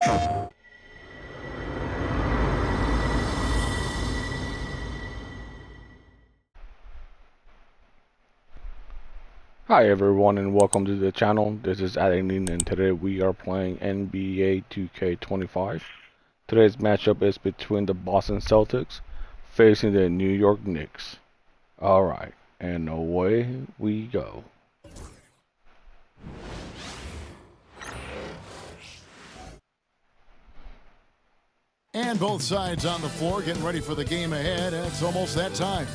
Hi everyone and welcome to the channel. This is Adeline and today we are playing NBA 2K25. Today's matchup is between the Boston Celtics facing the New York Knicks. Alright, and away we go. And both sides on the floor getting ready for the game ahead. It's almost that time.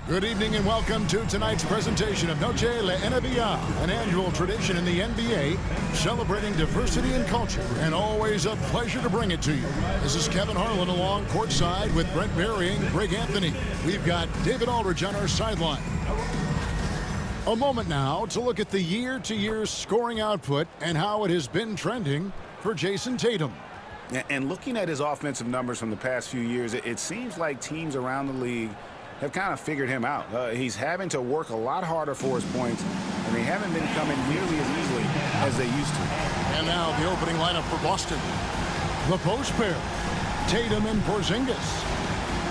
Good evening and welcome to tonight's presentation of Noche La NBA, an annual tradition in the NBA, celebrating diversity and culture, and always a pleasure to bring it to you. This is Kevin Harlan along courtside with Brent Berry and Greg Anthony. We've got David Aldridge on our sideline. A moment now to look at the year-to-year scoring output and how it has been trending for Jason Tatum. And looking at his offensive numbers from the past few years, it seems like teams around the league have kind of figured him out. He's having to work a lot harder for his points, and they haven't been coming nearly as easily as they used to. And now the opening lineup for Boston. The post pair, Tatum and Porzingis.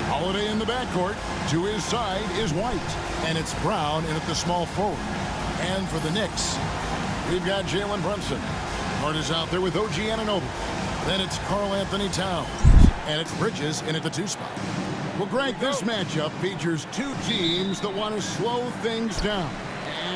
Holiday in the backcourt. To his side is White, and it's Brown in at the small forward. And for the Knicks, we've got Jalen Brunson. Hart is out there with OG Anunoby. Then it's Karl Anthony Towns, and it's Bridges in at the 2 spot. Well, Greg, this matchup features two teams that want to slow things down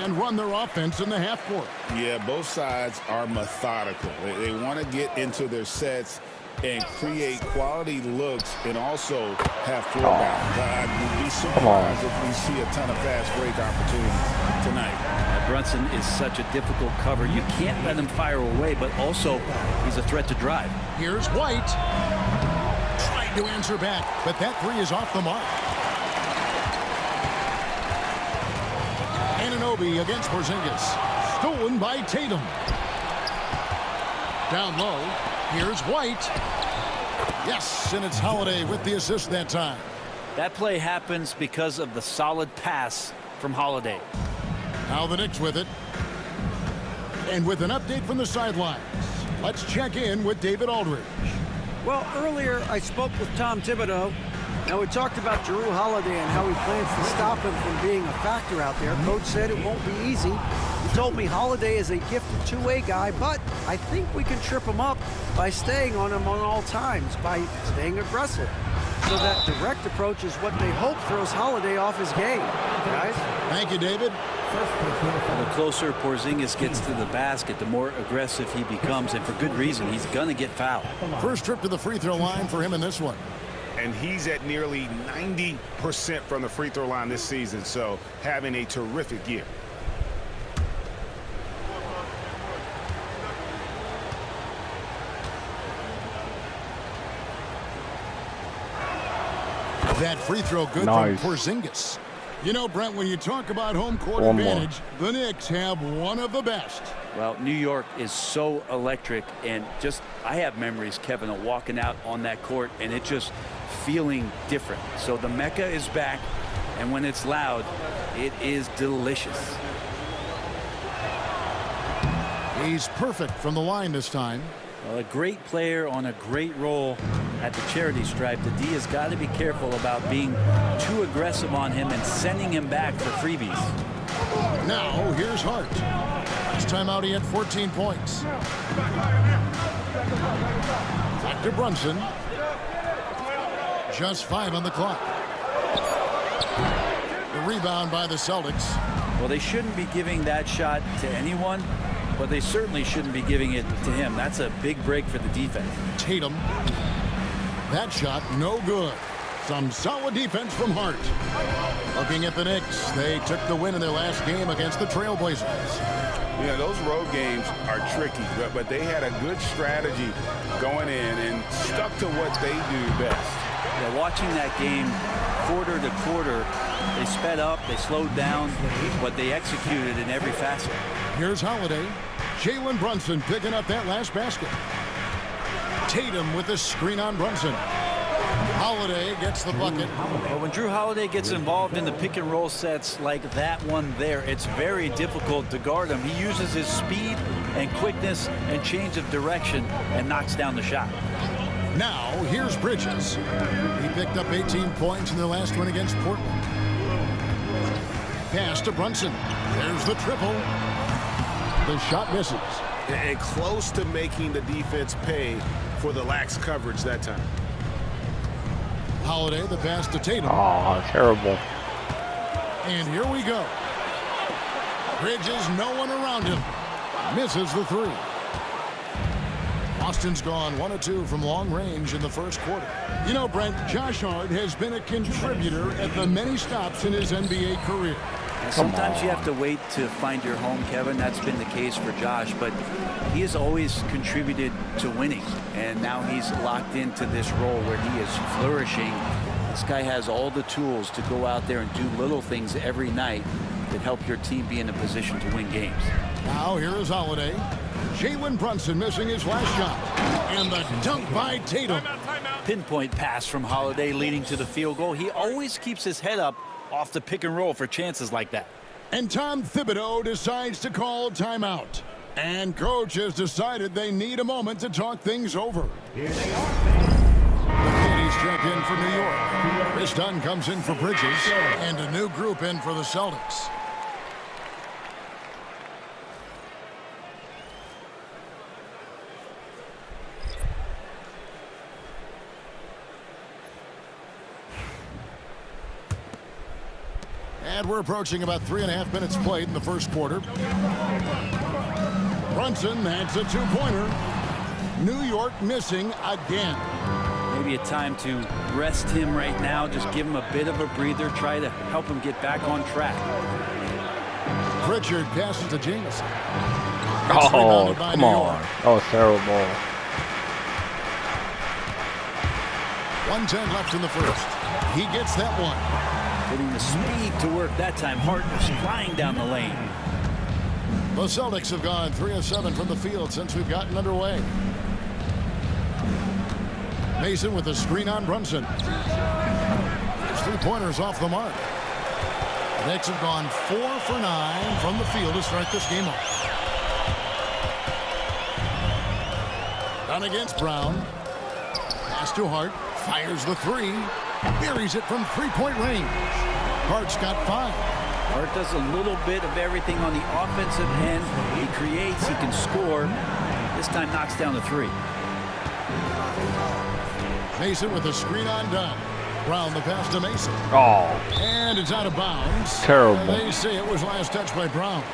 and run their offense in the half court. Yeah, both sides are methodical. They want to get into their sets and create quality looks and also have floor balance. I would be surprised if we see a ton of fast break opportunities tonight. Brunson is such a difficult cover. You can't let him fire away, but also he's a threat to drive. Here's White. To answer back, but that three is off the mark. Anunoby against Porzingis. Stolen by Tatum. Down low. Here's White. Yes, and it's Holiday with the assist that time. That play happens because of the solid pass from Holiday. Now the Knicks with it. And with an update from the sidelines, let's check in with David Aldridge. Well, earlier I spoke with Tom Thibodeau. Now we talked about Jrue Holiday and how he plans to stop him from being a factor out there. Coach said it won't be easy. He told me Holiday is a gifted two-way guy, but I think we can trip him up by staying on him on all times, by staying aggressive. So that direct approach is what they hope throws Holiday off his game. Guys? Thank you, David. The closer Porzingis gets to the basket, the more aggressive he becomes, and for good reason. He's going to get fouled. First trip to the free throw line for him in this one. And he's at nearly 90% from the free throw line this season, so having a terrific year. That free throw good from Porzingis. You know, Brent, when you talk about home court advantage, the Knicks have one of the best. Well, New York is so electric, and just I have memories, Kevin, of walking out on that court and it just feeling different. So the Mecca is back, and when it's loud, it is delicious. He's perfect from the line this time. Well, a great player on a great role at the charity stripe. The D has got to be careful about being too aggressive on him and sending him back for freebies. Now, here's Hart. Last time out, he had 14 points. Back to Brunson. Just 5 on the clock. The rebound by the Celtics. Well, they shouldn't be giving that shot to anyone, but they certainly shouldn't be giving it to him. That's a big break for the defense. Tatum. That shot, no good. Some solid defense from Hart. Looking at the Knicks, they took the win in their last game against the Trailblazers. Yeah, those road games are tricky, but they had a good strategy going in and stuck to what they do best. Yeah, watching that game quarter to quarter, they sped up, they slowed down, but they executed in every facet. Here's Holiday. Jalen Brunson picking up that last basket. Tatum with the screen on Brunson. Holiday gets the bucket. Well, when Drew Holiday gets involved in the pick and roll sets like that one there, it's very difficult to guard him. He uses his speed and quickness and change of direction and knocks down the shot. Now, here's Bridges. He picked up 18 points in their last win against Portland. Pass to Brunson. There's the triple. The shot misses. And close to making the defense pay for the lax coverage that time. Holiday, the pass to Tatum. Oh, terrible. And here we go. Bridges, no one around him. Misses the three. Boston's gone 1 of 2 from long range in the first quarter. You know, Brent, Josh Hart has been a contributor at the many stops in his NBA career. And sometimes you have to wait to find your home, Kevin. That's been the case for Josh, but he has always contributed to winning, and now he's locked into this role where he is flourishing. This guy has all the tools to go out there and do little things every night that help your team be in a position to win games. Now here is Holiday. Jalen Brunson missing his last shot. And the dunk by Tatum. Pinpoint pass from Holiday leading to the field goal. He always keeps his head up off the pick and roll for chances like that. And Tom Thibodeau decides to call timeout. And coach has decided they need a moment to talk things over. Here they are. The Canadians check in for New York. Chris Dunn comes in for Bridges. And a new group in for the Celtics. And we're approaching about 3.5 minutes played in the first quarter. Brunson adds a two-pointer. New York missing again. Maybe a time to rest him right now. Just give him a bit of a breather. Try to help him get back on track. Pritchard passes to Jameson. Oh, come on. That was terrible. 1:10 left in the first. He gets that one. Putting the speed to work that time. Hart was flying down the lane. The Celtics have gone 3 of 7 from the field since we've gotten underway. Mason with a screen on Brunson. His three-pointers off the mark. The Knicks have gone 4 for 9 from the field to start this game off. Down against Brown. Pass to Hart. Fires the three. Buries it from three-point range. Hart's got 5. Hart does a little bit of everything on the offensive end. He creates, he can score. This time knocks down the three. Mason with a screen on Dunn. Brown the pass to Mason. Oh. And it's out of bounds. Terrible. They say it was last touched by Brown.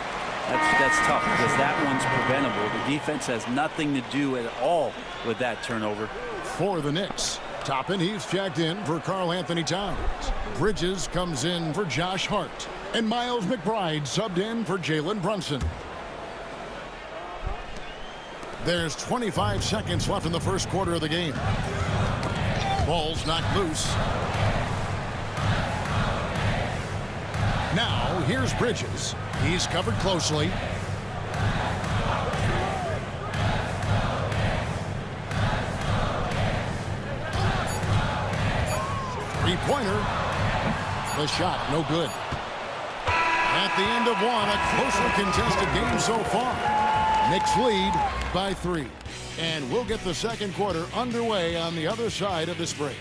That's tough because that one's preventable. The defense has nothing to do at all with that turnover. For the Knicks. Toppin, he's checked in for Karl Anthony Towns. Bridges comes in for Josh Hart. And Miles McBride subbed in for Jalen Brunson. There's 25 seconds left in the first quarter of the game. Ball's knocked loose. Now, here's Bridges. He's covered closely. Three-pointer. The shot, no good. At the end of one, a closely contested game so far. Knicks lead by 3. And we'll get the second quarter underway on the other side of this break.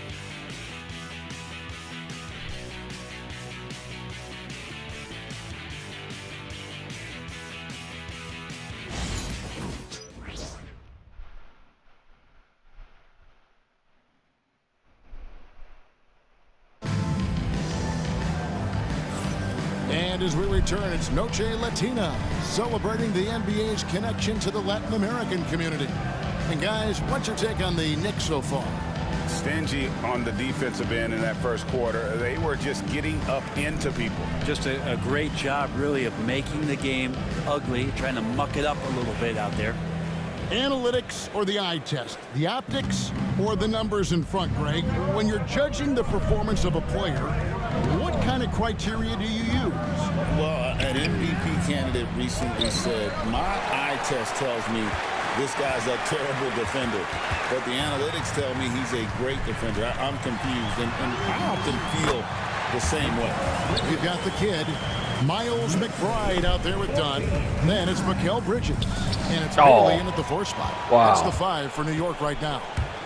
And as we return, it's Noche Latina, celebrating the NBA's connection to the Latin American community. And guys, what's your take on the Knicks so far? Stingy on the defensive end in that first quarter. They were just getting up into people. Just a great job, really, of making the game ugly, trying to muck it up a little bit out there. Analytics or the eye test? The optics or the numbers in front, Greg? When you're judging the performance of a player, what kind of criteria do you use? Well, an MVP candidate recently said, my eye test tells me this guy's a terrible defender. But the analytics tell me he's a great defender. I'm confused, and I often feel the same way. We've got the kid, Miles McBride, out there with Dunn. Then it's Mikal Bridges. And it's Bailey in at the 4 spot. Wow. That's the 5 for New York right now.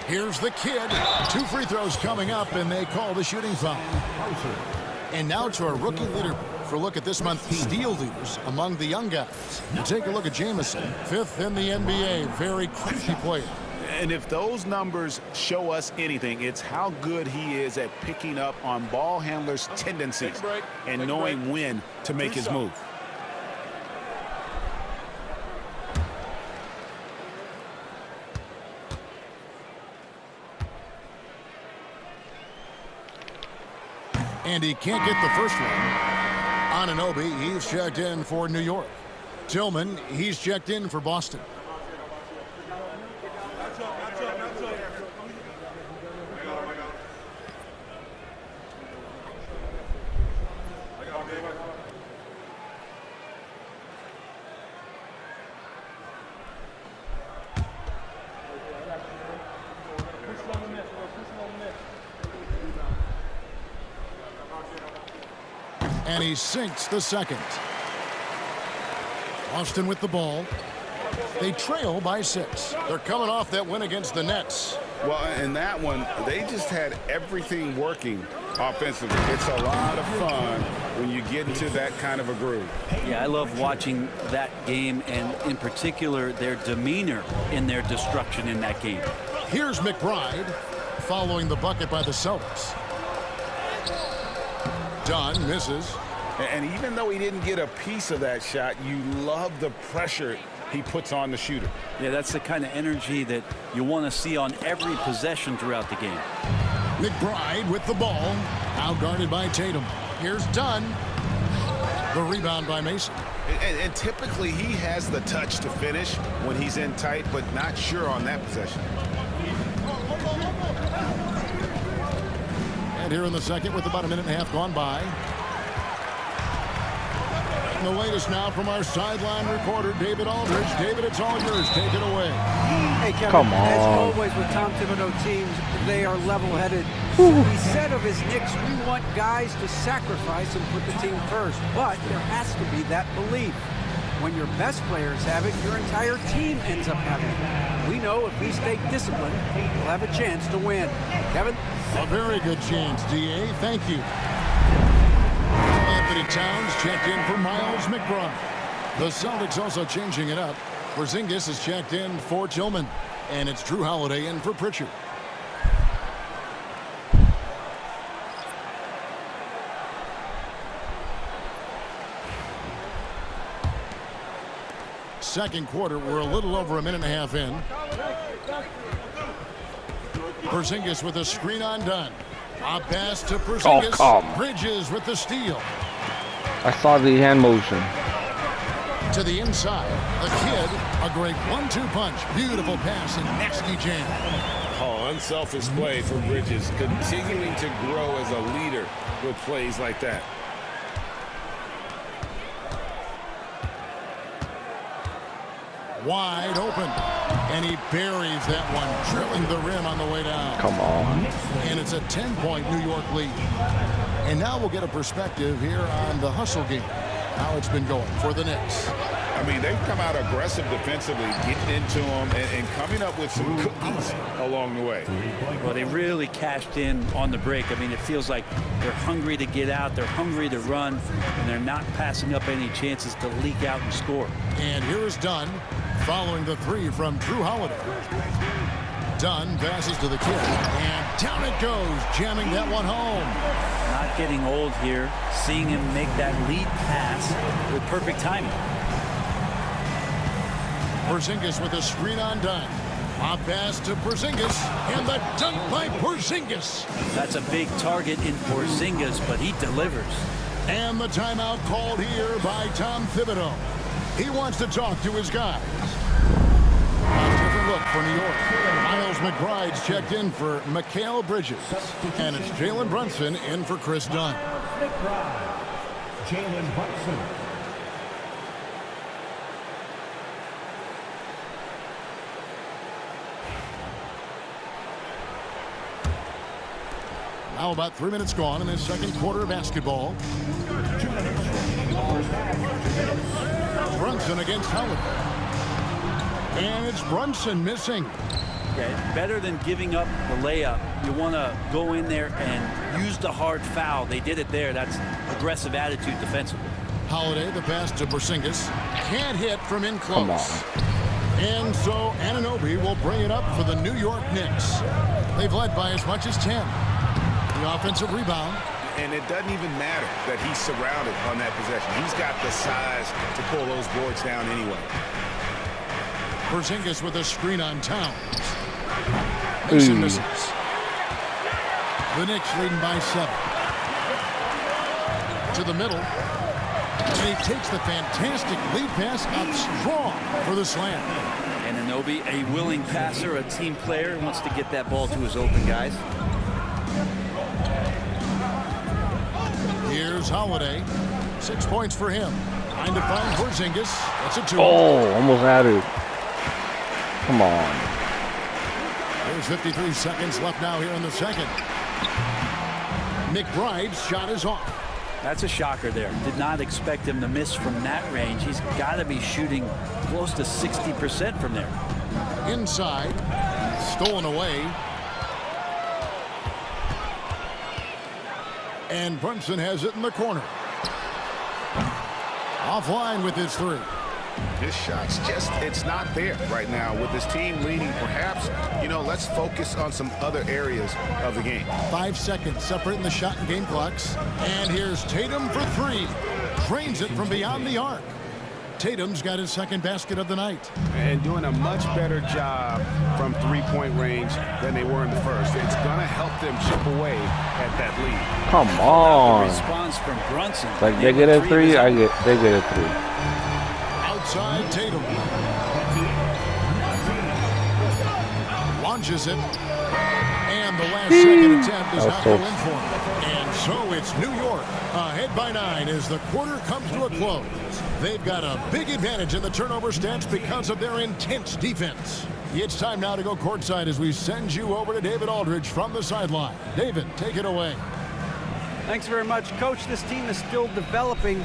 Here's the kid. 2 free throws coming up, and they call the shooting foul. And now to our rookie leader for a look at this month's steal leaders among the young guys. You take a look at Jamison, 5th in the NBA. Very crafty player. And if those numbers show us anything, it's how good he is at picking up on ball handlers' tendencies and knowing when to make his move. And he can't get the first one. Anunoby, he's checked in for New York. Tillman, he's checked in for Boston. And he sinks the second. Boston with the ball. They trail by 6. They're coming off that win against the Nets. Well, in that one, they just had everything working offensively. It's a lot of fun when you get into that kind of a groove. Yeah, I love watching that game, and in particular, their demeanor in their destruction in that game. Here's McBride following the bucket by the Celtics. Dunn misses. And even though he didn't get a piece of that shot, you love the pressure he puts on the shooter. Yeah, that's the kind of energy that you want to see on every possession throughout the game. McBride with the ball, outguarded by Tatum. Here's Dunn. The rebound by Mason. And typically he has the touch to finish when he's in tight, but not sure on that possession. And here in the second with about a minute and a half gone by. The latest now from our sideline reporter, David Aldridge. David, it's all yours. Take it away. Hey, Kevin, Come on. as always with Tom Thibodeau teams, they are level-headed. He said of his Knicks, we want guys to sacrifice and put the team first. But there has to be that belief. When your best players have it, your entire team ends up having it. We know if we stay disciplined, we'll have a chance to win. Kevin? A very good chance, D.A. Thank you. Anthony Towns checked in for Miles McBride. The Celtics also changing it up. Porzingis is checked in for Tillman. And it's Drew Holiday in for Pritchard. Second quarter, we're a little over a minute and a half in. Porzingis with a screen on Dunn. A pass to Porzingis. come. Bridges with the steal. I saw the hand motion. To the inside, the kid, a great 1-2 punch. Beautiful pass and nasty jam. Oh, unselfish play for Bridges, continuing to grow as a leader with plays like that. Wide open. And he buries that one, drilling the rim on the way down. Come on. And it's a 10-point New York lead. And now we'll get a perspective here on the hustle game. How it's been going for the Knicks. I mean, they've come out aggressive defensively, getting into them and coming up with some cookies along the way. Well, they really cashed in on the break. I mean, it feels like they're hungry to get out, they're hungry to run, and they're not passing up any chances to leak out and score. And here's Dunn following the 3 from Drew Holiday. Dunn passes to the kid, and down it goes, jamming that one home. Not getting old here, seeing him make that lead pass with perfect timing. Porzingis with a screen on Dunn. A pass to Porzingis, and the dunk by Porzingis. That's a big target in Porzingis, but he delivers. And the timeout called here by Tom Thibodeau. He wants to talk to his guys. A different look for New York. Miles McBride's checked in for Mikal Bridges. And it's Jalen Brunson in for Chris Dunn. Jalen Brunson. Now about 3 minutes gone in this second quarter of basketball. Brunson against Holiday. And it's Brunson missing. Yeah, better than giving up the layup. You want to go in there and use the hard foul. They did it there. That's aggressive attitude defensively. Holiday, the pass to Porzingis. Can't hit from in close. And so Anunoby will bring it up for the New York Knicks. They've led by as much as 10. The offensive rebound. And it doesn't even matter that he's surrounded on that possession. He's got the size to pull those boards down anyway. Porzingis with a screen on Towns. Mason misses. The Knicks leading by 7. To the middle. And he takes the fantastic lead pass up strong for the slam. And Anunoby, a willing passer, a team player, wants to get that ball to his open guys. Here's Holiday. 6 points for him. Trying to find Porzingis. That's a 2. Oh, almost had it. Come on. There's 53 seconds left now here in the second. McBride's shot is off. That's a shocker there. Did not expect him to miss from that range. He's got to be shooting close to 60% from there. Inside. Stolen away. And Brunson has it in the corner. Offline with his 3. His shot's just, it's not there right now with his team leading. Perhaps, let's focus on some other areas of the game. 5 seconds separating the shot and game clocks. And here's Tatum for 3. Drains it from beyond the arc. Tatum's got his second basket of the night. And doing a much better job from three-point range than they were in the first. It's going to help them chip away at that lead. Come on. The response from Brunson. Like they get a 3, they get a 3. Outside Tatum. Launches it. And the last second attempt does not go in for him. And so it's New York ahead by 9 as the quarter comes to a close. They've got a big advantage in the turnover stats because of their intense defense. It's time now to go courtside as we send you over to David Aldridge from the sideline. David, take it away. Thanks very much, Coach. This team is still developing.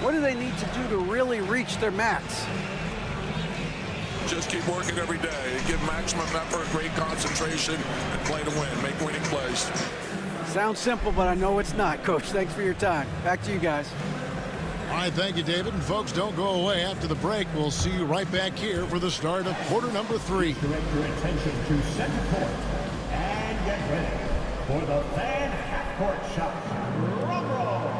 What do they need to do to really reach their max? Just keep working every day. Give maximum effort, great concentration, and play to win. Make winning plays. Sounds simple, but I know it's not, Coach. Thanks for your time. Back to you guys. All right, thank you, David. And folks, don't go away after the break. We'll see you right back here for the start of quarter number 3. Direct your attention to center court and get ready for the fan half-court shot. Drum roll.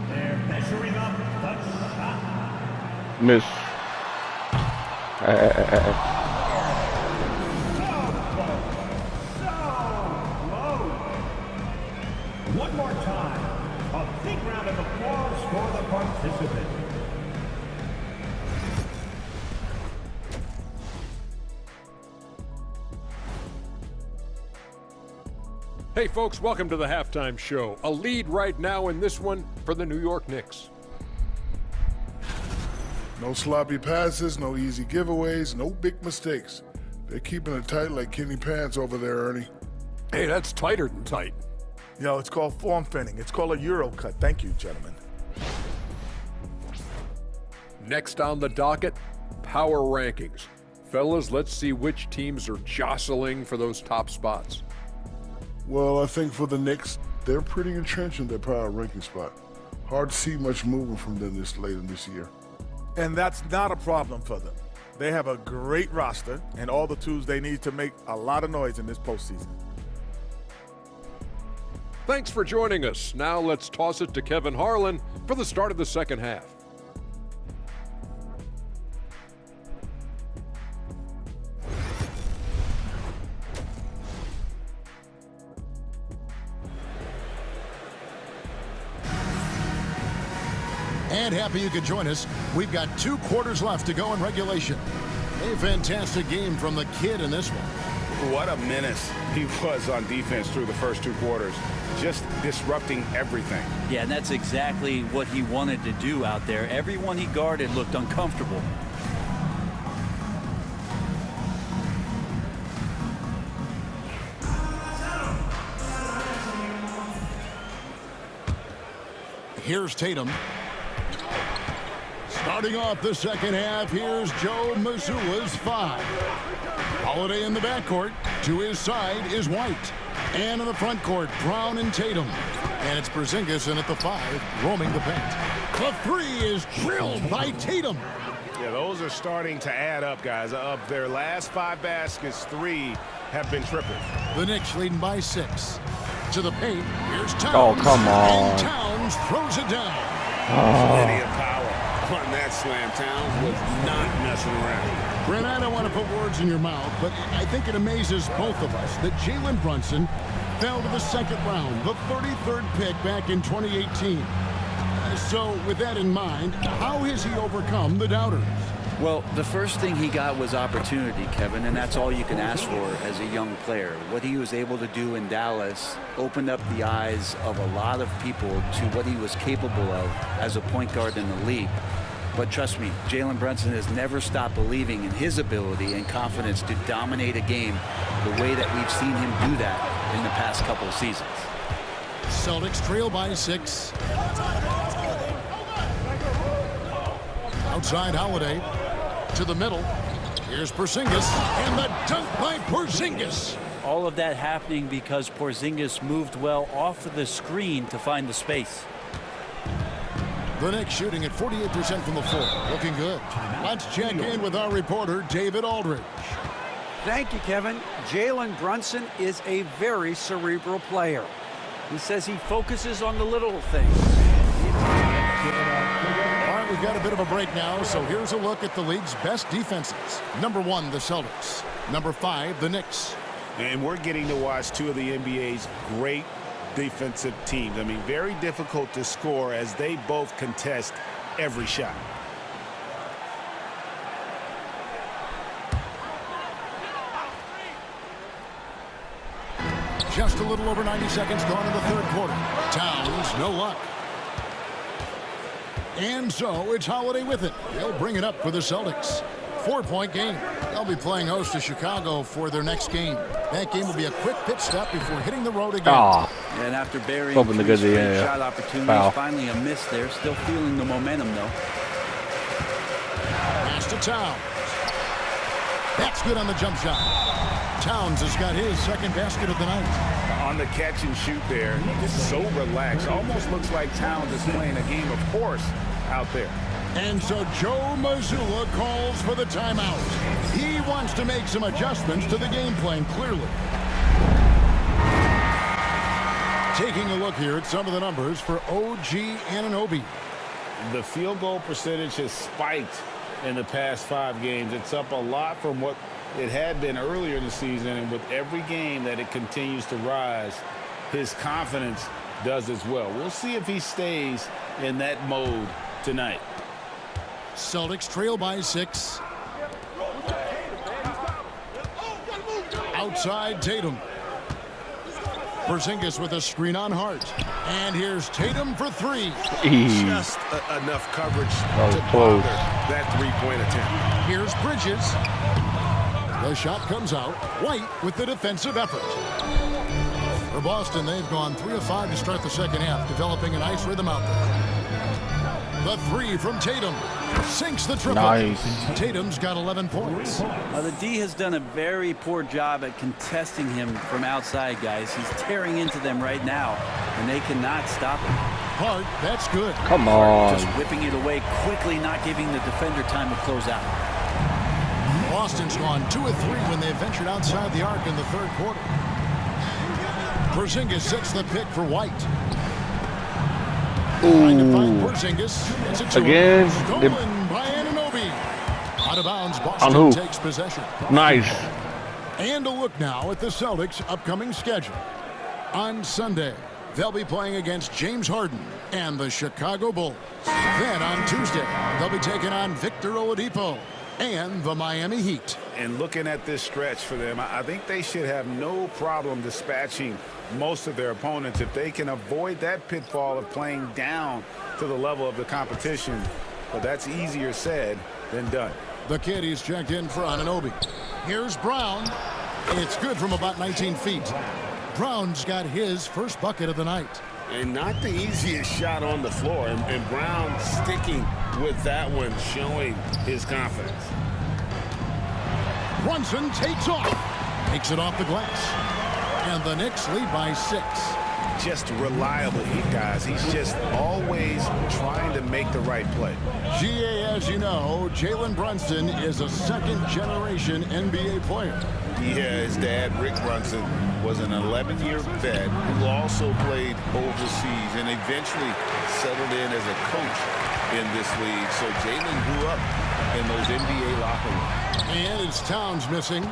They're measuring up the shot. Miss. One more time. A big round of applause for the participants. Hey folks, welcome to the halftime show. A lead right now in this one for the New York Knicks. No sloppy passes, no easy giveaways, no big mistakes. They're keeping it tight like Kenny Pants over there, Ernie. Hey, that's tighter than tight. It's called form fitting. It's called a Euro cut. Thank you, gentlemen. Next on the docket, power rankings. Fellas, let's see which teams are jostling for those top spots. Well, I think for the Knicks, they're pretty entrenched in their power ranking spot. Hard to see much movement from them this late in this year. And that's not a problem for them. They have a great roster and all the tools they need to make a lot of noise in this postseason. Thanks for joining us. Now let's toss it to Kevin Harlan for the start of the second half. And happy you could join us. We've got 2 quarters left to go in regulation. A fantastic game from the kid in this one. What a menace he was on defense through the first 2 quarters. Just disrupting everything. Yeah, and that's exactly what he wanted to do out there. Everyone he guarded looked uncomfortable. Here's Tatum. Starting off the second half, here's Joe Mazzulla's 5. Holiday in the backcourt. To his side is White. And in the front court, Brown and Tatum. And it's Porzingis in at the 5, roaming the paint. The 3 is drilled by Tatum. Yeah, those are starting to add up, guys. Of their last 5 baskets, 3 have been tripled. The Knicks leading by 6. To the paint, here's Towns. Oh, come on. And Towns throws it down. Plenty of power on that slam. Towns was not messing around. Brent, I don't want to put words in your mouth, but I think it amazes both of us that Jalen Brunson fell to the second round, the 33rd pick back in 2018. So with that in mind, how has he overcome the doubters? Well, the first thing he got was opportunity, Kevin, and that's all you can ask for as a young player. What he was able to do in Dallas opened up the eyes of a lot of people to what he was capable of as a point guard in the league. But trust me, Jalen Brunson has never stopped believing in his ability and confidence to dominate a game the way that we've seen him do that in the past couple of seasons. Celtics trail by 6. Outside Holiday. To the middle. Here's Porzingis. And the dunk by Porzingis. All of that happening because Porzingis moved well off of the screen to find the space. The Knicks shooting at 48% from the floor. Looking good. Let's check in with our reporter, David Aldridge. Thank you, Kevin. Jalen Brunson is a very cerebral player. He says he focuses on the little things. All right, we've got a bit of a break now, so here's a look at the league's best defenses. Number 1, the Celtics. Number 5, the Knicks. And we're getting to watch 2 of the NBA's great defensive teams. I mean, very difficult to score as they both contest every shot. Just a little over 90 seconds gone in the third quarter. Towns, no luck. And so it's Holiday with it. They'll bring it up for the Celtics. 4-point game. They'll be playing host to Chicago for their next game. That game will be a quick pit stop before hitting the road again. And after burying 3 straight shot opportunities, finally a miss there. Still feeling the momentum, though. Pass to Towns. That's good on the jump shot. Towns has got his second basket of the night. On the catch and shoot there, just so relaxed. Almost looks like Towns is playing a game of horse out there. And so Joe Mazzulla calls for the timeout. He wants to make some adjustments to the game plan, clearly. Taking a look here at some of the numbers for OG Anunoby. The field goal percentage has spiked in the past 5 games. It's up a lot from what it had been earlier in the season, and with every game that it continues to rise, his confidence does as well. We'll see if he stays in that mode tonight. Celtics trail by 6. Outside Tatum. Porzingis with a screen on Hart. And here's Tatum for 3. Just enough coverage to bother that 3-point attempt. Here's Bridges. The shot comes out. White with the defensive effort. For Boston, they've gone 3 of 5 to start the second half, developing a nice rhythm out there. The 3 from Tatum sinks the triple. Nice. Tatum's got 11 points. The D has done a very poor job at contesting him from outside, guys. He's tearing into them right now, and they cannot stop him. Hart, that's good. Come on. Just whipping it away quickly, not giving the defender time to close out. Boston's gone 2 of 3 when they ventured outside the arc in the third quarter. Porzingis sets the pick for White. Trying to find Porzingis. It's a again. Stolen by Anunoby. Out of bounds, Boston takes possession. Nice. And a look now at the Celtics' upcoming schedule. On Sunday, they'll be playing against James Harden and the Chicago Bulls. Then on Tuesday, they'll be taking on Victor Oladipo and the Miami Heat. And looking at this stretch for them, I think they should have no problem dispatching most of their opponents if they can avoid that pitfall of playing down to the level of the competition. But that's easier said than done. The Kitties checked in for Anunoby. Here's Brown. It's good from about 19 feet. Brown's got his first bucket of the night. And not the easiest shot on the floor. And Brown sticking with that one, showing his confidence. Brunson takes off. Takes it off the glass. And the Knicks lead by 6. Just reliable, guys. He's just always trying to make the right play. GA, as you know, Jalen Brunson is a second-generation NBA player. Yeah, his dad, Rick Brunson, was an 11-year vet who also played overseas and eventually settled in as a coach in this league. So Jalen grew up in those NBA locker rooms. And it's Towns missing.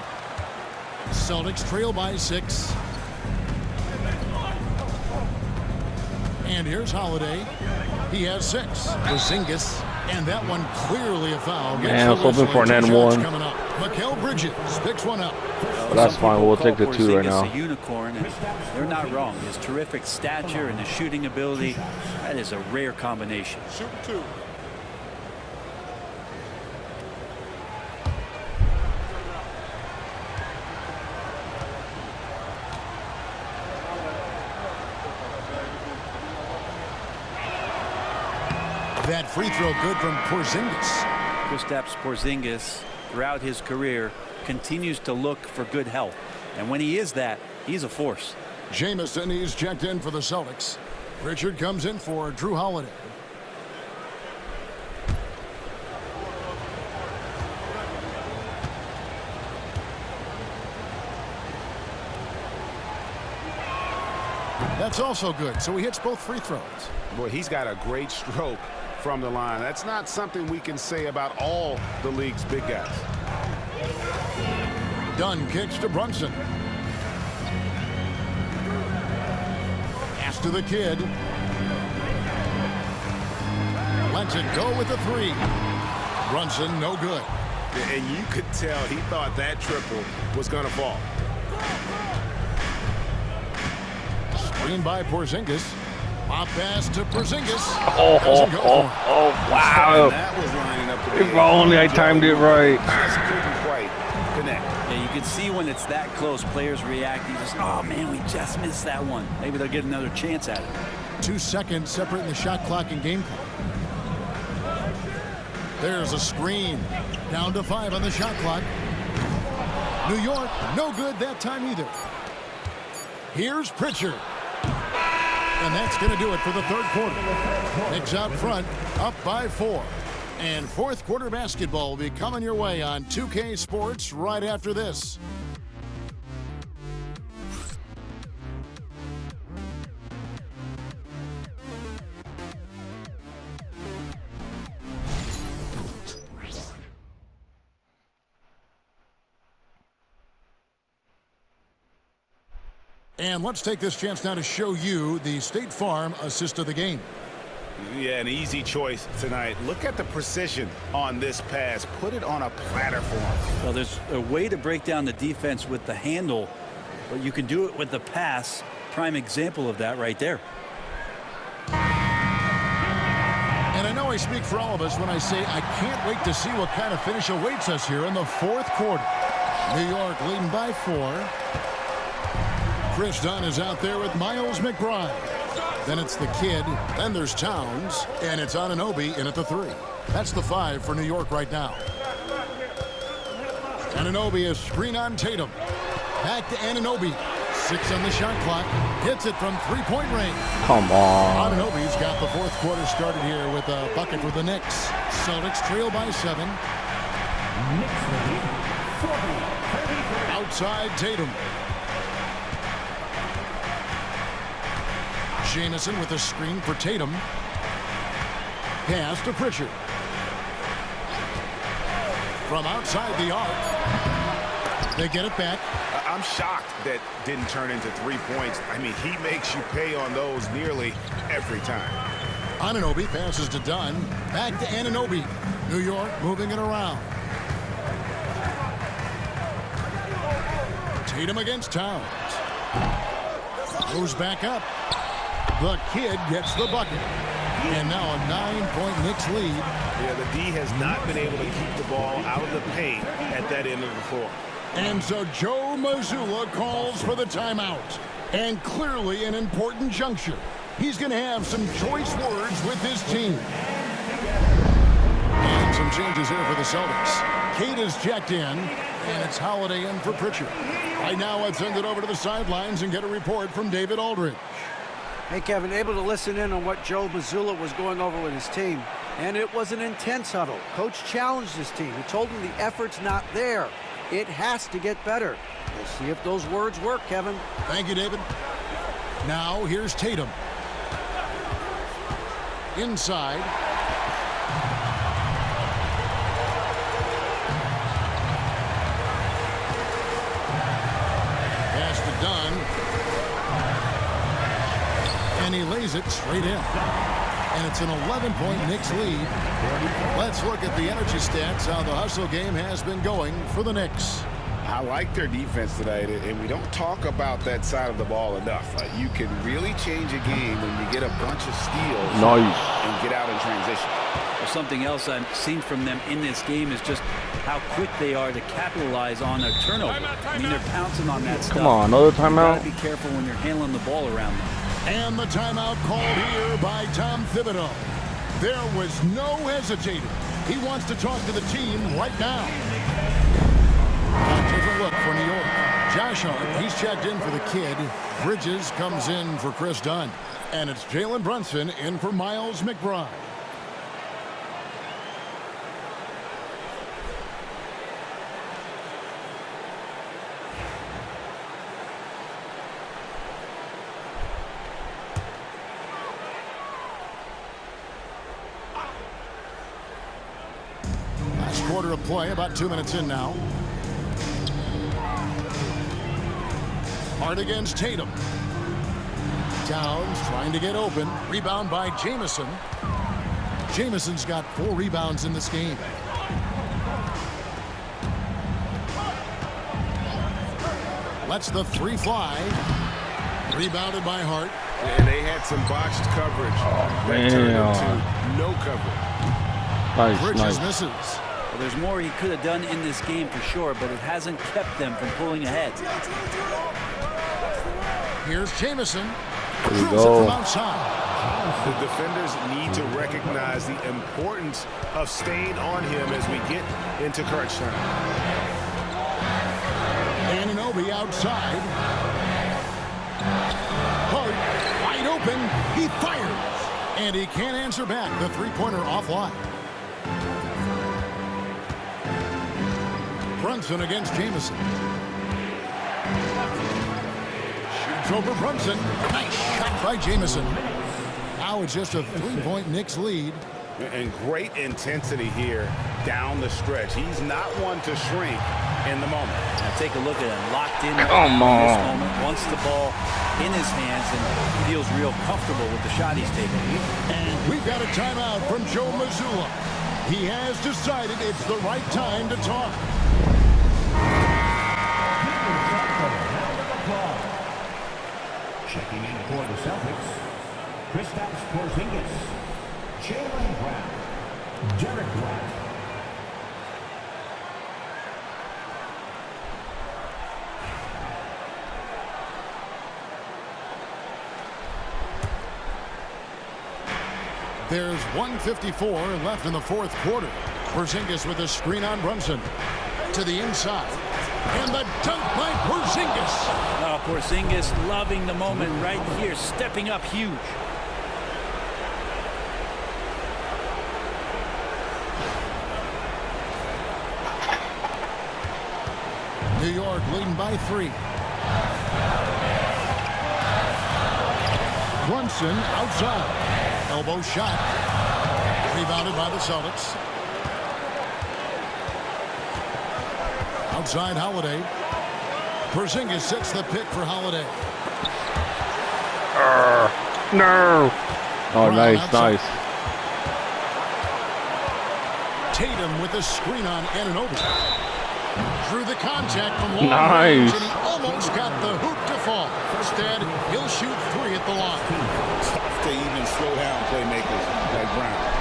Celtics trail by 6. And here's Holiday. He has 6. Porzingis, and that one clearly a foul. Man, I was hoping for an N1. Coming up. Mikal Bridges picks one up. That's fine. We'll take the 2 right now. A unicorn, and they're not wrong. His terrific stature and his shooting ability, that is a rare combination. Shoot 2. That free throw good from Porzingis. Kristaps Porzingis, throughout his career, continues to look for good health. And when he is that, he's a force. Jamison, he's checked in for the Celtics. Richard comes in for Drew Holiday. That's also good, so he hits both free throws. Boy, he's got a great stroke from the line. That's not something we can say about all the league's big guys. Dunn kicks to Brunson. Pass to the kid. Lets it go with the 3. Brunson, no good. And you could tell he thought that triple was going to fall. Screen by Porzingis. Pop pass to Porzingis. Oh, wow. That was lining up to be if only I timed it right. Just couldn't quite connect. Yeah, you can see when it's that close, players react. You just, oh man, we just missed that one. Maybe they'll get another chance at it. 2 seconds separating the shot clock and game clock. There's a screen. Down to 5 on the shot clock. New York, no good that time either. Here's Pritchard. And that's going to do it for the third quarter. Knicks out front, up by 4. And fourth quarter basketball will be coming your way on 2K Sports right after this. And let's take this chance now to show you the State Farm assist of the game. Yeah, an easy choice tonight. Look at the precision on this pass. Put it on a platter for him. Well, there's a way to break down the defense with the handle, but you can do it with the pass. Prime example of that right there. And I know I speak for all of us when I say I can't wait to see what kind of finish awaits us here in the fourth quarter. New York leading by 4. Chris Dunn is out there with Miles McBride. Then it's the kid. Then there's Towns. And it's Anunoby in at the 3. That's the 5 for New York right now. Anunoby is screen on Tatum. Back to Anunoby. 6 on the shot clock. Hits it from 3-point range. Come on. Anunoby's got the fourth quarter started here with a bucket for the Knicks. Celtics trail by 7. Outside Tatum. Jamison with a screen for Tatum. Pass to Pritchard. From outside the arc. They get it back. I'm shocked that didn't turn into 3 points. I mean, he makes you pay on those nearly every time. Anunoby passes to Dunn. Back to Anunoby. New York moving it around. Tatum against Towns. Goes back up. The kid gets the bucket. And now a 9-point Knicks lead. Yeah, the D has not been able to keep the ball out of the paint at that end of the floor. And so Joe Mazzulla calls for the timeout. And clearly an important juncture. He's going to have some choice words with his team. And some changes here for the Celtics. Kate is checked in, and it's Holiday in for Pritchard. Right now, let's send it over to the sidelines and get a report from David Aldridge. Hey, Kevin, able to listen in on what Joe Mazzulla was going over with his team. And it was an intense huddle. Coach challenged his team. He told them the effort's not there. It has to get better. We'll see if those words work, Kevin. Thank you, David. Now, here's Tatum. Inside. Pass to Dunn. And he lays it straight in. And it's an 11-point Knicks lead. Let's look at the energy stats, how the hustle game has been going for the Knicks. I like their defense tonight, and we don't talk about that side of the ball enough. You can really change a game when you get a bunch of steals and get out in transition. Well, something else I've seen from them in this game is just how quick they are to capitalize on a turnover. I mean, they're pouncing on that stuff. Come on, another timeout. You gotta be careful when you're handling the ball around them. And the timeout called here by Tom Thibodeau. There was no hesitating. He wants to talk to the team right now. A different look for New York. Josh Hart, he's checked in for the kid. Bridges comes in for Chris Dunn. And it's Jalen Brunson in for Miles McBride. Last quarter of play, about 2 minutes in now. Hard against Tatum. Towns trying to get open. Rebound by Jamison. Jamison's got 4 rebounds in this game. Lets the 3 fly. Rebounded by Hart. And they had some botched coverage. That turned into no coverage. Bridges misses. Well, there's more he could have done in this game for sure, but it hasn't kept them from pulling ahead. Here's Jamison. There we go. From outside. The defenders need to recognize the importance of staying on him as we get into crunch time. Anunoby outside. Hart wide open. He fires. And he can't answer back. The three-pointer offline. Brunson against Jamison. Shoots over Brunson. Nice shot by Jamison. Now it's just a 3-point Knicks lead. And great intensity here down the stretch. He's not one to shrink in the moment. Now take a look at him. Locked in Come in this on. moment. Wants the ball in his hands and feels real comfortable with the shot he's taking. And we've got a timeout from Joe Mazzulla. He has decided it's the right time to talk. Checking in for the Celtics, Kristaps Porzingis, Jaylen Brown, Derek White. There's 1:54 left in the fourth quarter. Porzingis with a screen on Brunson. To the inside. And the dunk by Porzingis. Oh, Porzingis loving the moment right here, stepping up huge. New York leading by 3. Brunson outside. Elbow shot. Rebounded by the Celtics. Outside Holiday. Porzingis sets the pick for Holiday. No. Oh, nice, nice. Tatum with a screen on Anunoby. Drew the contact from long Nice. range, and he almost got the hoop to fall. Instead, he'll shoot 3 at the line. Tough to even slow down playmakers like Brown.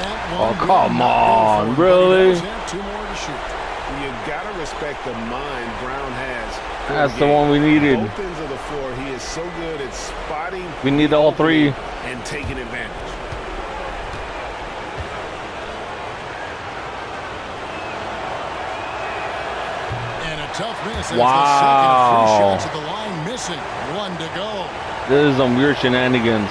that Oh, one. come on, really? Two more to shoot. You gotta respect the mind Brown has. That's the one we needed. Both ends of the floor, he is so good at spotting. We need all three. And taking advantage. And a tough miss. Wow. The second. 3 shots at the line missing. 1 to go. This is some weird shenanigans.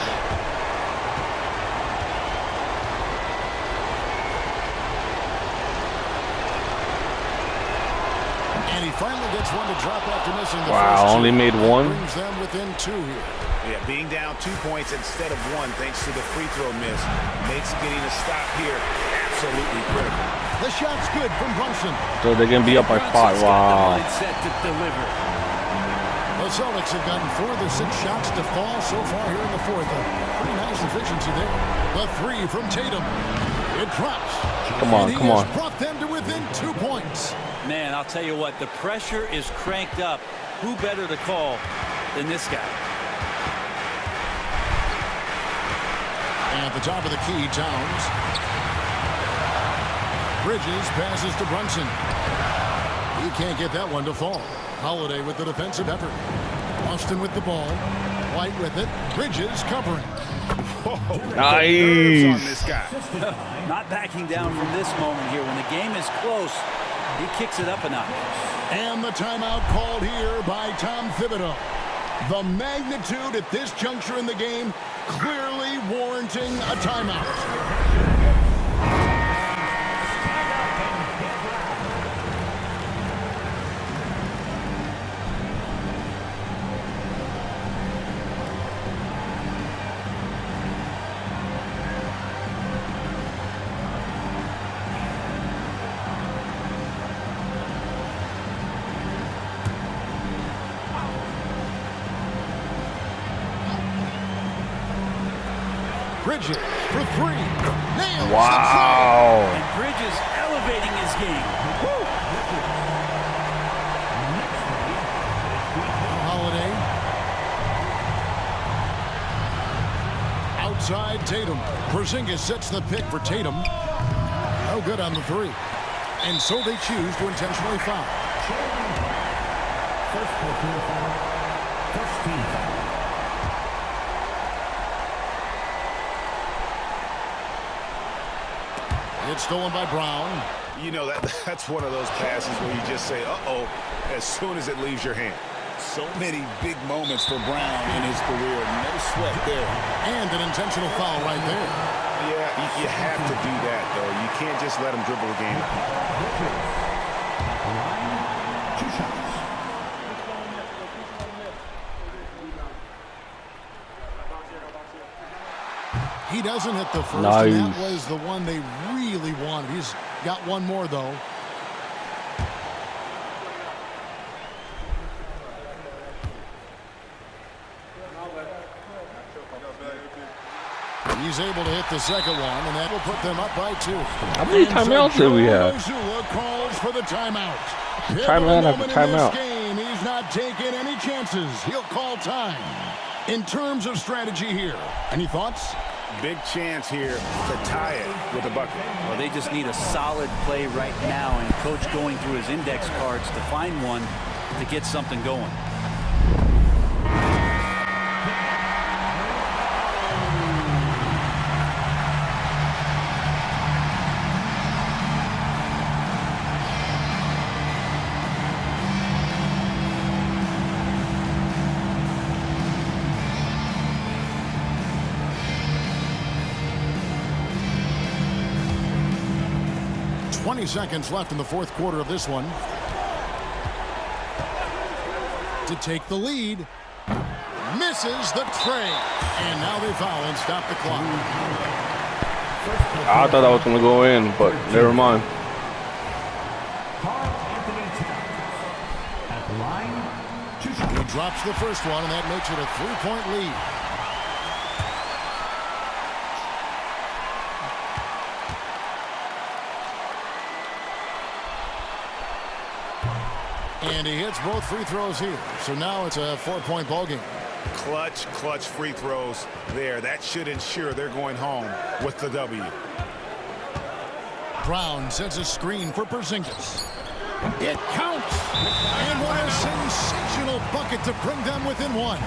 And he finally gets one to drop after missing the Wow, first only two. made That one. brings them within 2 here. Yeah, being down 2 points instead of 1 thanks to the free throw miss makes getting a stop here absolutely critical. The shot's good from Brunson. So they're gonna be up by 5. Wow. Set to deliver. The Celtics have gotten 4 of their 6 shots to fall so far here in the fourth. A pretty nice efficiency there. The 3 from Tatum. It drops. Come on, and come on. he has brought them to within 2 points. Man, I'll tell you what, the pressure is cranked up. Who better to call than this guy? And at the top of the key, Towns. Bridges passes to Brunson. He can't get that one to fall. Holiday with the defensive effort. Austin with the ball. White with it. Bridges covering. Nice. On this guy. Not backing down from this moment here. When the game is close, he kicks it up a notch. And the timeout called here by Tom Thibodeau. The magnitude at this juncture in the game clearly warranting a timeout. Bridges for 3. Nails. Wow. And Bridges elevating his game. Holiday. Outside Tatum. Porzingis sets the pick for Tatum. No good on the 3. And so they choose to intentionally foul. First personal foul. First team foul. It's stolen by Brown. You know, that's one of those passes where you just say, uh-oh, as soon as it leaves your hand. So many big moments for Brown in his career. No sweat there. And an intentional foul right there. Yeah, you have to do that, though. You can't just let him dribble the game. Two shots. He doesn't hit the first, Nice. and that was the one they really wanted. He's got one more, though. He's able to hit the second one, and that will put them up by 2. How many timeouts did we have? Mazzulla calls for the timeout. Timeout after timeout. Game, he's not taking any chances. He'll call time. In terms of strategy here, any thoughts? Big chance here to tie it with a bucket. Well, they just need a solid play right now, and Coach going through his index cards to find one to get something going. Seconds left in the fourth quarter of this one. To take the lead. Misses the tray. And now they foul and stop the clock. I thought that was going to go in, but never mind. He drops the first one, and that makes it a 3-point lead. And he hits both free throws here. So now it's a 4-point ball game. Clutch free throws there. That should ensure they're going home with the W. Brown sends a screen for Porzingis. It counts! And what a sensational bucket to bring them within one.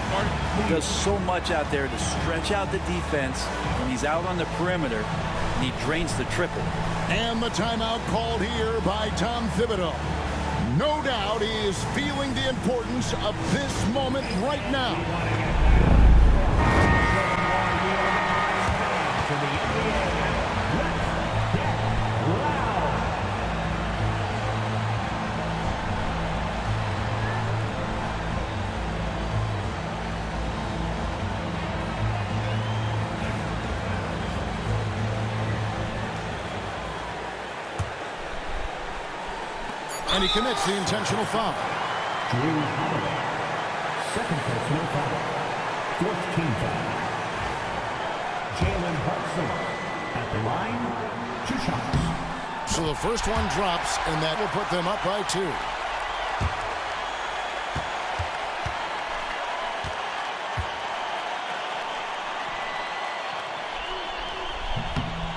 He does so much out there to stretch out the defense when he's out on the perimeter, and he drains the triple. And the timeout called here by Tom Thibodeau. No doubt he is feeling the importance of this moment right now. And he commits the intentional foul. Drew Holiday. Second personal foul. Fourth team foul. Jalen Hudson at the line. 2 shots. So the first one drops, and that will put them up by 2.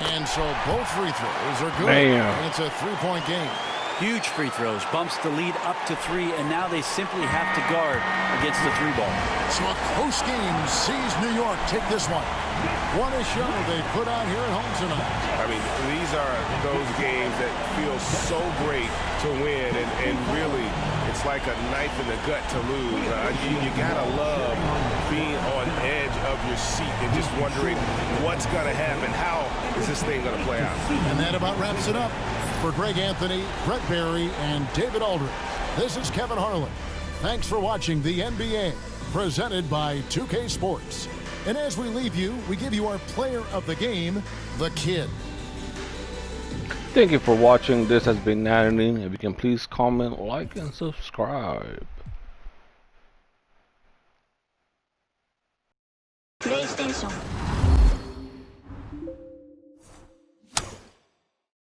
And so both free throws are good. Damn. And it's a 3-point game. Huge free throws, bumps the lead up to 3, and now they simply have to guard against the 3 ball. So a close game sees New York take this one. What a show they put on here at home tonight. I mean, these are those games that feel so great to win, and really, it's like a knife in the gut to lose. You gotta love being on edge of your seat and just wondering what's gonna happen. How is this thing gonna play out? And that about wraps it up. For Greg Anthony, Brett Barry, and David Aldridge, this is Kevin Harlan. Thanks for watching the NBA, presented by 2K Sports. And as we leave you, we give you our player of the game, the Kid. Thank you for watching. This has been Natalie. If you can please comment, like, and subscribe. PlayStation